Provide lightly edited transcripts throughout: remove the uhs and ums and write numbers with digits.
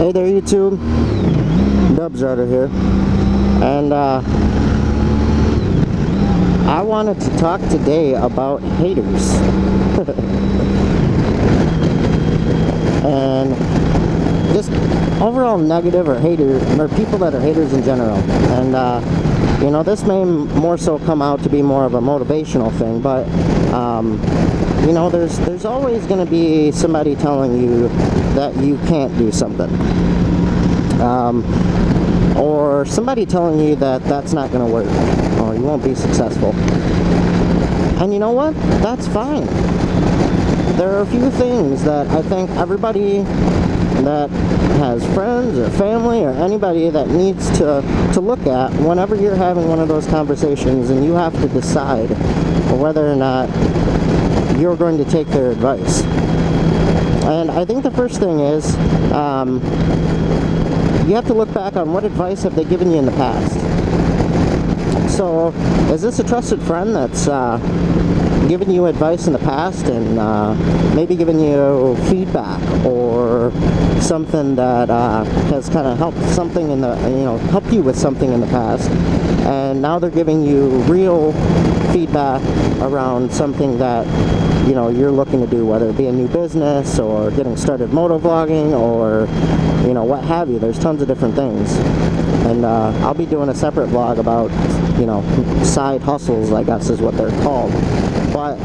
Hey there, YouTube. Dubs Rider here, and I wanted to talk today about haters and just overall negative or hater or people that are haters in general. And you know, this may more so come out to be more of a motivational thing, but you know, there's always going to be somebody telling you that you can't do something, or somebody telling you that that's not going to work, or you won't be successful. And you know what? That's fine. There are a few things that I think everybody that has friends or family or anybody that needs to look at whenever you're having one of those conversations and you have to decide whether or not you're going to take their advice. And I think the first thing is you have to look back on what advice have they given you in the past. So is this a trusted friend that's given you advice in the past and maybe given you feedback or something that has kind of helped something in the, you know, helped you with something in the past, and now they're giving you real feedback around something that, you know, you're looking to do, whether it be a new business or getting started motovlogging or, you know, what have you. There's tons of different things, and I'll be doing a separate vlog about, you know, side hustles, I guess is what they're called. But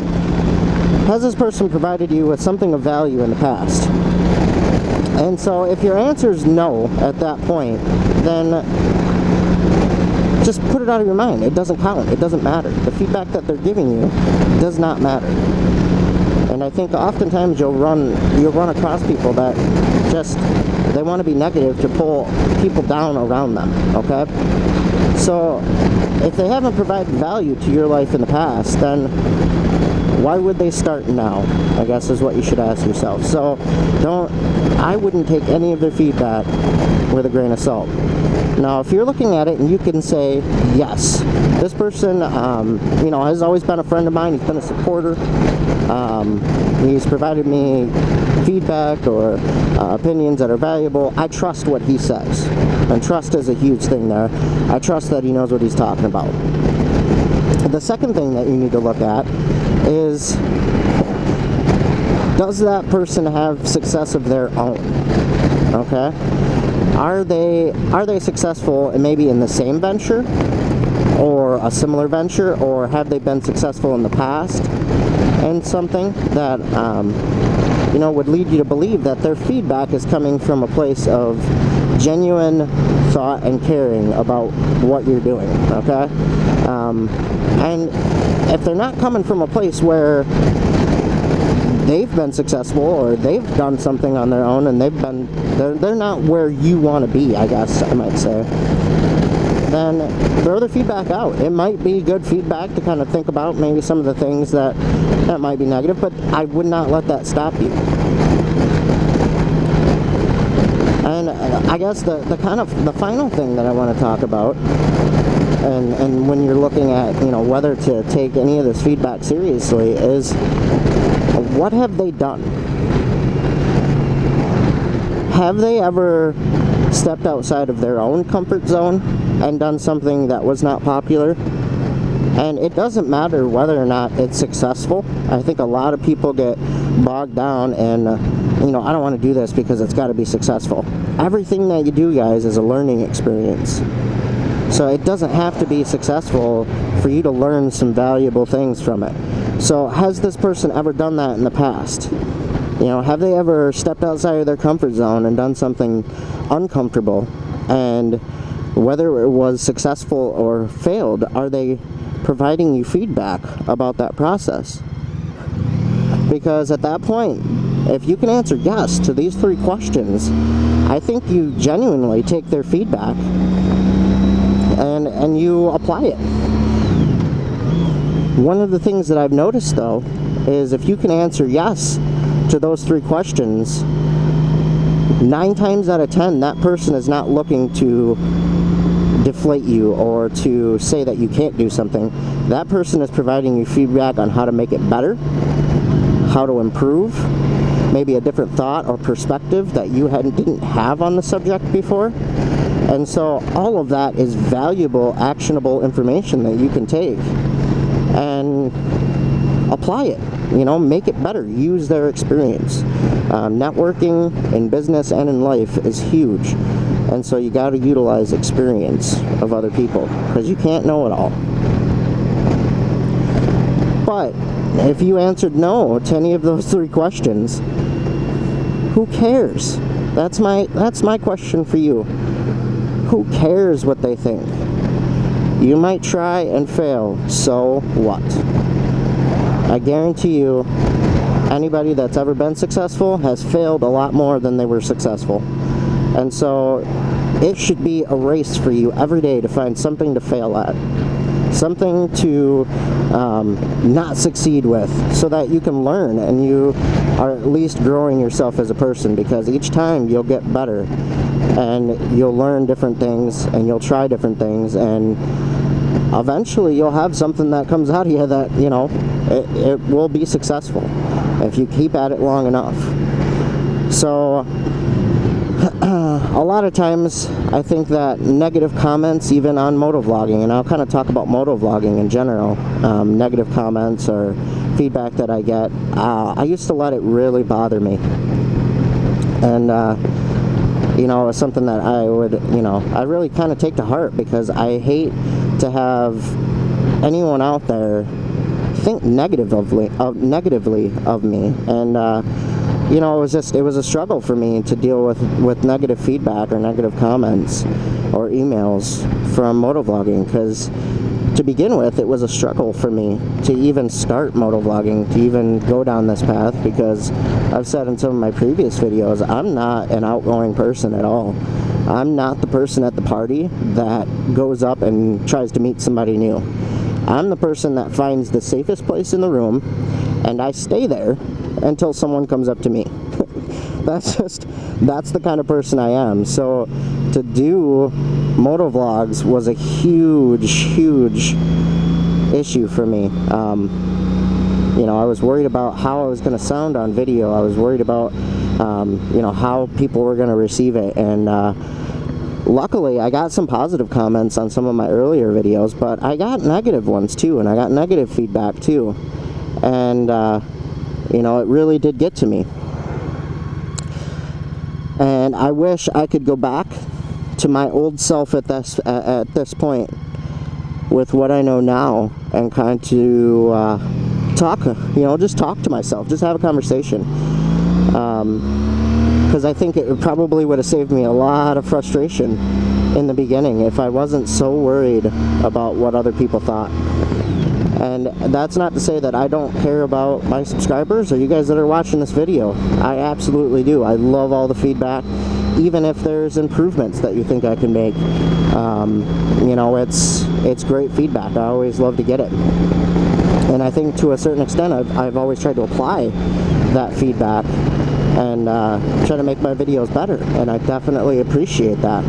has this person provided you with something of value in the past? And so if your answer is no at that point, then just put it out of your mind. It doesn't count. It doesn't matter. The feedback that they're giving you does not matter. And I think oftentimes you'll run across people that just, they want to be negative to pull people down around them, okay? So if they haven't provided value to your life in the past, then why would they start now, I guess is what you should ask yourself. So I wouldn't take any of their feedback with a grain of salt. Now, if you're looking at it and you can say, yes, this person, you know, has always been a friend of mine, he's been a supporter, he's provided me feedback or opinions that are valuable, I trust what he says. And trust is a huge thing there. I trust that he knows what he's talking about. The second thing that you need to look at is, does that person have success of their own? Okay? Are they successful maybe in the same venture or a similar venture, or have they been successful in the past in something that you know, would lead you to believe that their feedback is coming from a place of genuine thought and caring about what you're doing, okay? And if they're not coming from a place where they've been successful or they've done something on their own and they're not where you want to be, I guess I might say, then throw their feedback out. It might be good feedback to kind of think about maybe some of the things that might be negative, but I would not let that stop you. And I guess the final thing that I want to talk about, and when you're looking at, you know, whether to take any of this feedback seriously, is what have they done? Have they ever stepped outside of their own comfort zone and done something that was not popular? And it doesn't matter whether or not it's successful. I think a lot of people get bogged down and, you know, I don't want to do this because it's got to be successful. Everything that you do, guys, is a learning experience. So it doesn't have to be successful for you to learn some valuable things from it. So has this person ever done that in the past? You know, have they ever stepped outside of their comfort zone and done something uncomfortable? And whether it was successful or failed, are they providing you feedback about that process? Because at that point, if you can answer yes to these 3 questions, I think you genuinely take their feedback and you apply it. One of the things that I've noticed, though, is if you can answer yes to those 3 questions, 9 times out of 10, that person is not looking to deflate you or to say that you can't do something. That person is providing you feedback on how to make it better, how to improve, maybe a different thought or perspective that you didn't have on the subject before. And so all of that is valuable, actionable information that you can take and apply it, make it better, use their experience. Networking in business and in life is huge, and so you got to utilize experience of other people, because you can't know it all. But if you answered no to any of those 3 questions, who cares? That's my question for you. Who cares what they think? You might try and fail, so what? I guarantee you, anybody that's ever been successful has failed a lot more than they were successful. And so it should be a race for you every day to find something to fail at, something to not succeed with, so that you can learn and you are at least growing yourself as a person, because each time you'll get better and you'll learn different things and you'll try different things, and eventually you'll have something that comes out of you that, it will be successful if you keep at it long enough. So a lot of times I think that negative comments, even on motovlogging, and I'll kind of talk about motovlogging in general, negative comments or feedback that I get, I used to let it really bother me. And it was something that I would, I really kind of take to heart, because I hate to have anyone out there think negatively of me. And it was a struggle for me to deal with negative feedback or negative comments or emails from motovlogging, because to begin with, it was a struggle for me to even start motovlogging, to even go down this path, because I've said in some of my previous videos, I'm not an outgoing person at all. I'm not the person at the party that goes up and tries to meet somebody new. I'm the person that finds the safest place in the room, and I stay there until someone comes up to me. That's the kind of person I am. So to do motovlogs was a huge issue for me. I was worried about how I was going to sound on video. I was worried about how people were going to receive it, and luckily I got some positive comments on some of my earlier videos, but I got negative ones too, and I got negative feedback too, and it really did get to me. And I wish I could go back to my old self at this point with what I know now, and kind of talk, just talk to myself, just have a conversation. Because I think it probably would have saved me a lot of frustration in the beginning if I wasn't so worried about what other people thought. And that's not to say that I don't care about my subscribers or you guys that are watching this video. I absolutely do. I love all the feedback, even if there's improvements that you think I can make. It's great feedback. I always love to get it. And I think to a certain extent I've always tried to apply that feedback and try to make my videos better. And I definitely appreciate that,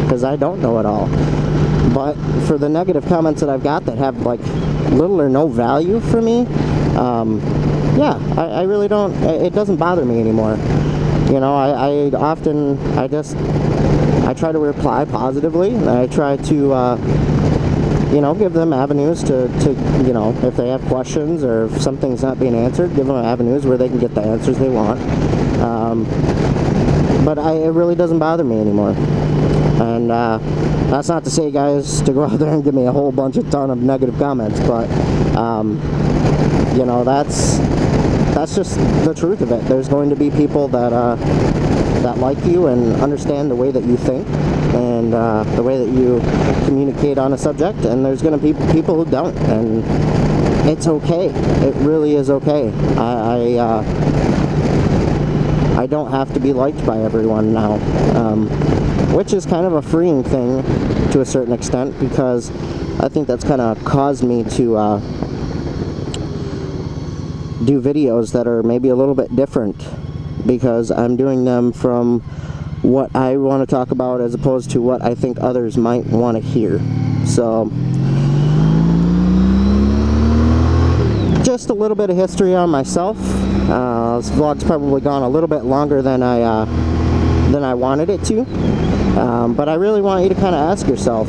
because I don't know it all. But for the negative comments that I've got that have like little or no value for me, I really don't, it doesn't bother me anymore. I try to reply positively, and I try to give them avenues to if they have questions or if something's not being answered, give them avenues where they can get the answers they want. But it really doesn't bother me anymore. And that's not to say, guys, to go out there and give me a whole ton of negative comments, but that's just the truth of it. There's going to be people that like you and understand the way that you think and the way that you communicate on a subject, and there's going to be people who don't, and it's okay. It really is okay. I don't have to be liked by everyone now, which is kind of a freeing thing to a certain extent, because I think that's kind of caused me to do videos that are maybe a little bit different, because I'm doing them from what I want to talk about as opposed to what I think others might want to hear. So just a little bit of history on myself. This vlog's probably gone a little bit longer than I wanted it to, but I really want you to kind of ask yourself,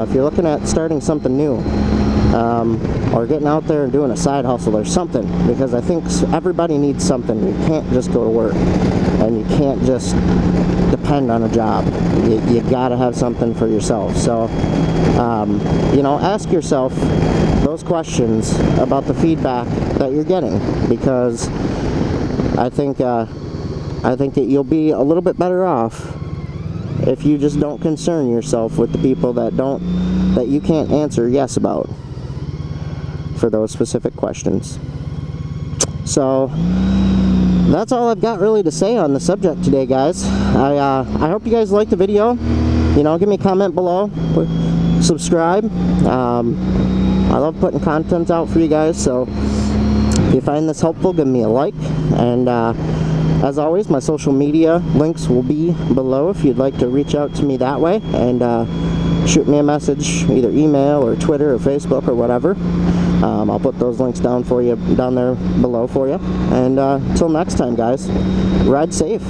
if you're looking at starting something new, or getting out there and doing a side hustle or something, because I think everybody needs something. You can't just go to work, and you can't just depend on a job. You gotta have something for yourself. So, you know, ask yourself those questions about the feedback that you're getting, because I think that you'll be a little bit better off if you just don't concern yourself with the people that you can't answer yes about for those specific questions. So that's all I've got really to say on the subject today, guys. I hope you guys liked the video. You know, give me a comment below, subscribe. I love putting content out for you guys, so if you find this helpful, give me a like, and as always, my social media links will be below if you'd like to reach out to me that way, and shoot me a message, either email or Twitter or Facebook or whatever. I'll put those links down there below for you. And until next time, guys, ride safe.